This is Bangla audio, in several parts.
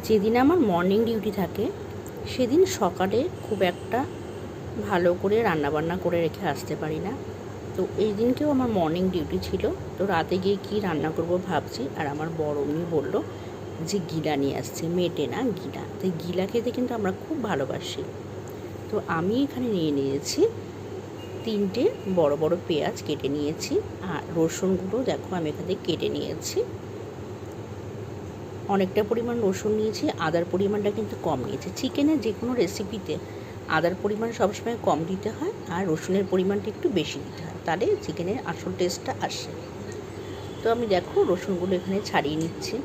যেদিন আমার মর্নিং ডিউটি থাকে সেদিন সকালে খুব একটা ভালো করে রান্নাবান্না করে রেখে আসতে পারি না। তো এই দিনকেও আমার মর্নিং ডিউটি ছিল। তো রাতে গিয়ে কী রান্না করব ভাবছি, আর আমার বড় মেয়ে বললো যে গিলা নিয়ে আসছে, মেটে না গিলা। তো গিলা খেতে কিন্তু আমরা খুব ভালোবাসি। তো আমি এখানে নিয়ে নিয়েছি 3টে বড় বড় পেঁয়াজ কেটে নিয়েছি, আর রসুনগুলো দেখো আমি এখানে কেটে নিয়েছি। অনেকটা পরিমাণ রসুন নিয়েছি, আদার পরিমাণটা কিন্তু কম নিয়েছি। চিকেনের যে কোনো রেসিপিতে আদার পরিমাণ সবসময় কম দিতে হয়, আর রসুনের পরিমাণটা একটু বেশি দিতে হয়, তাহলে চিকেনের আসল টেস্টটা আসে। তো আমি দেখো রসুনগুলো এখানে ছাড়িয়ে নিচ্ছি।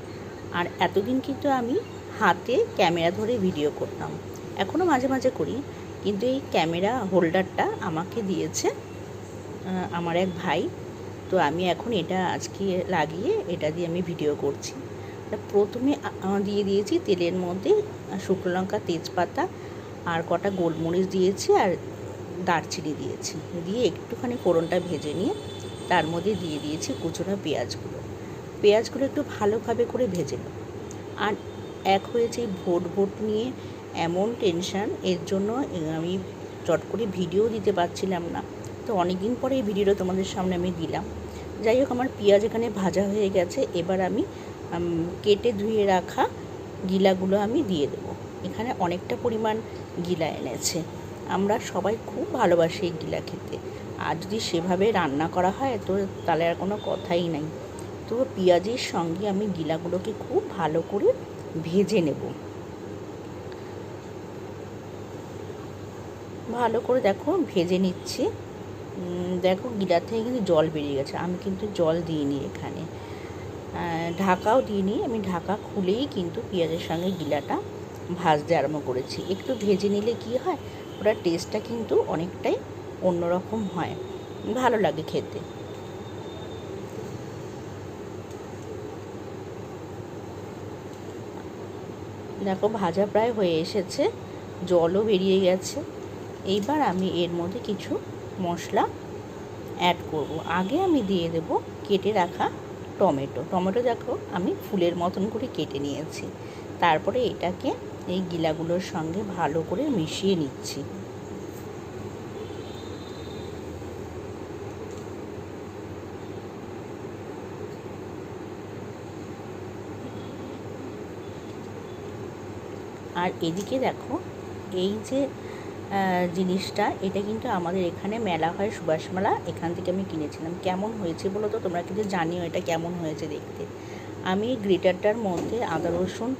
আর এতদিন কিন্তু আমি হাতে ক্যামেরা ধরে ভিডিও করতাম, এখনও মাঝে মাঝে করি, কিন্তু এই ক্যামেরা হোল্ডারটা আমাকে দিয়েছে আমার এক ভাই। তো আমি এখন এটা আজকে লাগিয়ে এটা দিয়ে আমি ভিডিও করছি। প্রথমে দিয়ে দিয়েছি তেলের মধ্যে শুকনো লঙ্কা, তেজপাতা আর কটা গোলমরিচ দিয়েছি, আর দারচিনি দিয়েছি। দিয়ে একটুখানি ফোড়নটা ভেজে নিয়ে তার মধ্যে দিয়ে দিয়েছি কুচনো পেঁয়াজগুলো একটু ভালোভাবে করে ভেজে নেব। আর এক হয়েছে ভোট ভোট নিয়ে এমন টেনশান, এর জন্য আমি চট করে ভিডিও দিতে পারছিলাম না। তো অনেক দিন পরে এই ভিডিওটা তোমাদের সামনে আমি দিলাম। যাই হোক, আমার পেঁয়াজ এখানে ভাজা হয়ে গেছে। এবার আমি কেটে ধুয়ে রাখা গিলাগুলো আমি দিয়ে দেবো। এখানে অনেকটা পরিমাণ গিলা এনেছে, আমরা সবাই খুব ভালোবাসি এই গিলা খেতে। আর যদি সেভাবে রান্না করা হয় তো তাহলে আর কোনো কথাই নাই। তো পেঁয়াজের সঙ্গে আমি গিলাগুলোকে খুব ভালো করে ভেজে নেব। ভালো করে দেখো ভেজে নিচ্ছি। দেখো গিলার থেকে কিন্তু জল বেরিয়ে গেছে, আমি কিন্তু জল দিইনি, এখানে ঢাকাও দিইনি। আমি ঢাকা খুলেই কিন্তু পেঁয়াজের সঙ্গে গিলাটা ভাজতে আরম্ভ করেছি। একটু ভেজে নিলে কি হয়, ওটার টেস্টটা কিন্তু অনেকটাই অন্যরকম হয়, ভালো লাগে খেতে। দেখো ভাজা প্রায় হয়ে এসেছে, জলও বেরিয়ে গেছে। এইবার আমি এর মধ্যে কিছু মশলা অ্যাড করব। আগে আমি দিয়ে দেব কেটে রাখা টমেটো দেখো আমি ফুলের মতন করে কেটে নিয়েছি। তারপরে এটাকে এই গিলাগুলোর সঙ্গে ভালো করে মিশিয়ে নিচ্ছি। আর এদিকে দেখো এই যে জিনিসটা, এটা কিন্তু আমাদের এখানে মেলা হয়, সুভাষ মেলা, এখান থেকে আমি কিনেছিলাম। কেমন হয়েছে বলো তো তোমরা কিন্তু জানিও এটা কেমন হয়েছে দেখতে। আমি গ্রেটারটার মধ্যে আদা রসুন